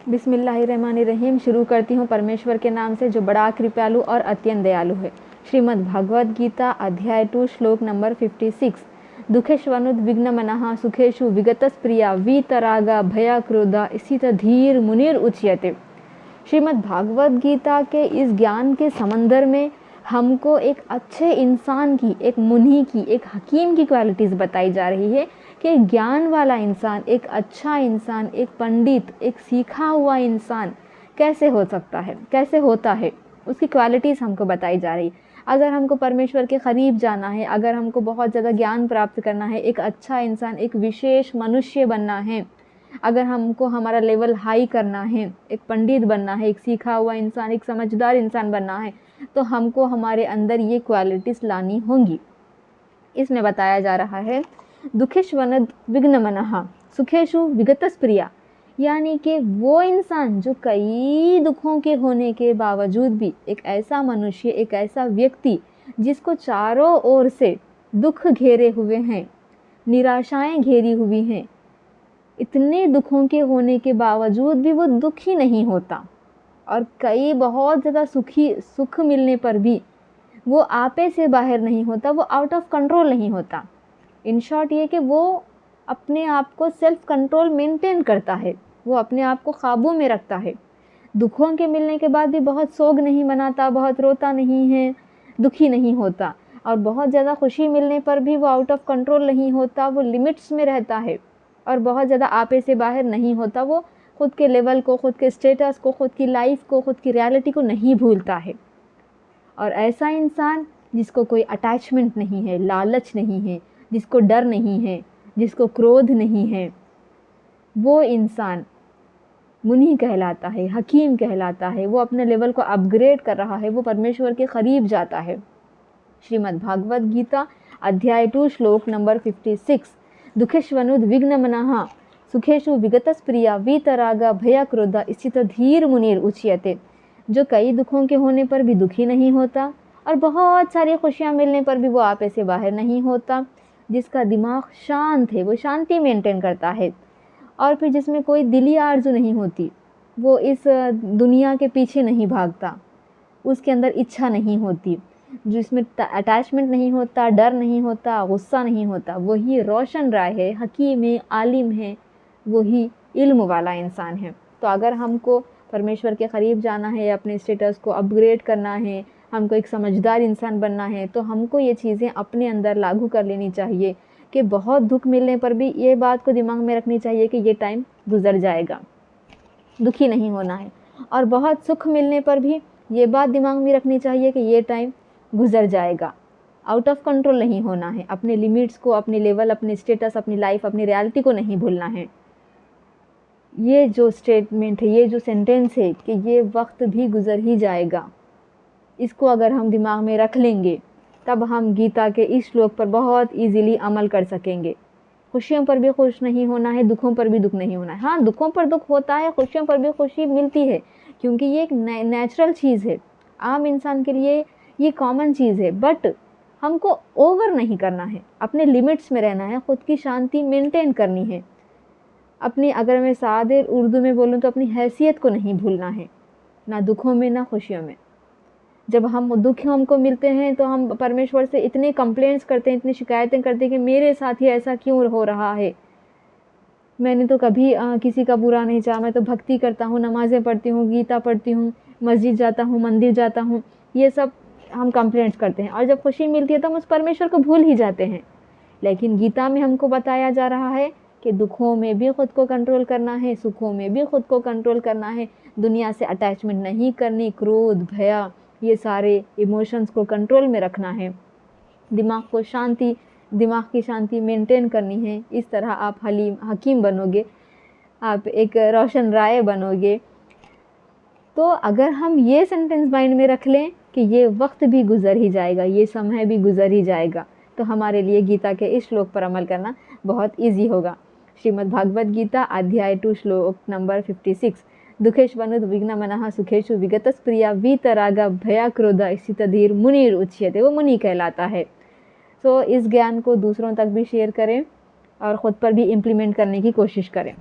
बिस्मिल्लाहिर्रहमानिर्रहीम। शुरू करती हूँ परमेश्वर के नाम से जो बड़ा कृपालु और अत्यंत दयालु है। श्रीमद् भागवत गीता अध्याय 2 श्लोक नंबर 56। दुखेष्वनुद्विग्नमनः सुखेषु विगतस्प्रिया वीतरागा भया क्रोधा स्थित धीर मुनिर उच्यते। श्रीमद् भागवत गीता के इस ज्ञान के समंदर में हमको एक अच्छे इंसान की, एक मुनि की, एक हकीम की क्वालिटीज़ बताई जा रही है कि ज्ञान वाला इंसान, एक अच्छा इंसान, एक पंडित, एक सीखा हुआ इंसान कैसे हो सकता है, कैसे होता है, उसकी क्वालिटीज़ हमको बताई जा रही है। अगर हमको परमेश्वर के करीब जाना है, अगर हमको बहुत ज़्यादा ज्ञान प्राप्त करना है, एक अच्छा इंसान, एक विशेष मनुष्य बनना है, अगर हमको हमारा लेवल हाई करना है, एक पंडित बनना है, एक सीखा हुआ इंसान, एक समझदार इंसान बनना है, तो हमको हमारे अंदर ये क्वालिटीज़ लानी होंगी। इसमें बताया जा रहा है दुखेष्वनुद्विग्नमनः सुखेषु विगतस्प्रिया, यानी कि वो इंसान जो कई दुखों के होने के बावजूद भी एक ऐसा मनुष्य, एक ऐसा व्यक्ति जिसको चारों ओर से दुख घेरे हुए हैं, निराशाएं घेरी हुई हैं, इतने दुखों के होने के बावजूद भी वो दुखी नहीं होता, और कई बहुत ज़्यादा सुख मिलने पर भी वो आपे से बाहर नहीं होता, वो आउट ऑफ कंट्रोल नहीं होता। इन शॉर्ट ये कि वो अपने आप को सेल्फ कंट्रोल मेंटेन करता है, वो अपने आप को काबू में रखता है। दुखों के मिलने के बाद भी बहुत सोग नहीं मनाता, बहुत रोता नहीं है, दुखी नहीं होता, और बहुत ज़्यादा खुशी मिलने पर भी वो आउट ऑफ कंट्रोल नहीं होता, वो लिमिट्स में रहता है और बहुत ज़्यादा आपे से बाहर नहीं होता। वो खुद के लेवल को, खुद के स्टेटस को, खुद की लाइफ को, खुद की रियलिटी को नहीं भूलता है। और ऐसा इंसान जिसको कोई अटैचमेंट नहीं है, लालच नहीं है, जिसको डर नहीं है, जिसको क्रोध नहीं है, वो इंसान मुनि कहलाता है, हकीम कहलाता है। वो अपने लेवल को अपग्रेड कर रहा है, वो परमेश्वर के करीब जाता है। श्रीमद् भागवत गीता अध्याय 2 श्लोक नंबर 56। दुखेष्वनुद्विग्नमनः सुखेषु विगतस्प्रिया वीतरागा भया क्रोधा स्थित धीर मुनिर उच्यते। जो कई दुखों के होने पर भी दुखी नहीं होता और बहुत सारी खुशियाँ मिलने पर भी वो आपे से बाहर नहीं होता, जिसका दिमाग शांत है, वो शांति मेंटेन करता है, और फिर जिसमें कोई दिली आरज़ू नहीं होती, वो इस दुनिया के पीछे नहीं भागता, उसके अंदर इच्छा नहीं होती, जिसमें अटैचमेंट नहीं होता, डर नहीं होता, गुस्सा नहीं होता, वही रोशन राय है, हकीम है, आलिम है, वही इल्म वाला इंसान है। तो अगर हमको परमेश्वर के करीब जाना है, अपने स्टेटस को अपग्रेड करना है, हमको एक समझदार इंसान बनना है, तो हमको ये चीज़ें अपने अंदर लागू कर लेनी चाहिए कि बहुत दुख मिलने पर भी ये बात को दिमाग में रखनी चाहिए कि ये टाइम गुजर जाएगा, दुखी नहीं होना है। और बहुत सुख मिलने पर भी ये बात दिमाग में रखनी चाहिए कि ये टाइम गुजर जाएगा, आउट ऑफ कंट्रोल नहीं होना है, अपने लिमिट्स को, अपने लेवल, अपने स्टेटस, अपनी लाइफ, अपनी रियलिटी को नहीं भूलना है। ये जो स्टेटमेंट है, ये जो सेंटेंस है कि ये वक्त भी गुजर ही जाएगा, इसको अगर हम दिमाग में रख लेंगे तब हम गीता के इस श्लोक पर बहुत इजीली अमल कर सकेंगे। खुशियों पर भी खुश नहीं होना है, दुखों पर भी दुख नहीं होना है। हाँ, दुखों पर दुख होता है, खुशियों पर भी खुशी मिलती है, क्योंकि ये एक नेचुरल चीज़ है, आम इंसान के लिए ये कॉमन चीज़ है। बट हमको ओवर नहीं करना है, अपने लिमिट्स में रहना है, ख़ुद की शांति मेंटेन करनी है। अपनी, अगर मैं सादे उर्दू में बोलूँ तो अपनी हैसियत को नहीं भूलना है, ना दुखों में ना खुशियों में। जब हम दुख हमको मिलते हैं तो हम परमेश्वर से इतने कंप्लेंट्स करते हैं, इतनी शिकायतें करते हैं कि मेरे साथ ही ऐसा क्यों हो रहा है, मैंने तो कभी किसी का बुरा नहीं चाहा, मैं तो भक्ति करता हूँ, नमाज़ें पढ़ती हूँ, गीता पढ़ती हूँ, मस्जिद जाता हूँ, मंदिर जाता हूँ, ये सब हम कंप्लेंट्स करते हैं। और जब खुशी मिलती है तो हम उस परमेश्वर को भूल ही जाते हैं। लेकिन गीता में हमको बताया जा रहा है कि दुखों में भी ख़ुद को कंट्रोल करना है, सुखों में भी ख़ुद को कंट्रोल करना है, दुनिया से अटैचमेंट नहीं करनी, क्रोध, भय, ये सारे इमोशंस को कंट्रोल में रखना है, दिमाग की शांति मेंटेन करनी है। इस तरह आप हकीम बनोगे, आप एक रोशन राय बनोगे। तो अगर हम ये सेंटेंस माइंड में रख लें कि ये वक्त भी गुजर ही जाएगा, ये समय भी गुजर ही जाएगा, तो हमारे लिए गीता के इस श्लोक पर अमल करना बहुत ईजी होगा। श्रीमद् भागवत गीता अध्याय 2 श्लोक नंबर 56। दुखेष्वनुद्विग्नमनः सुखेषु विगतस्प्रिया वीतरागा भया क्रोधा स्थित धीर मुनिर उच्यते। वो मुनि कहलाता है। तो इस ज्ञान को दूसरों तक भी शेयर करें और ख़ुद पर भी इम्प्लीमेंट करने की कोशिश करें।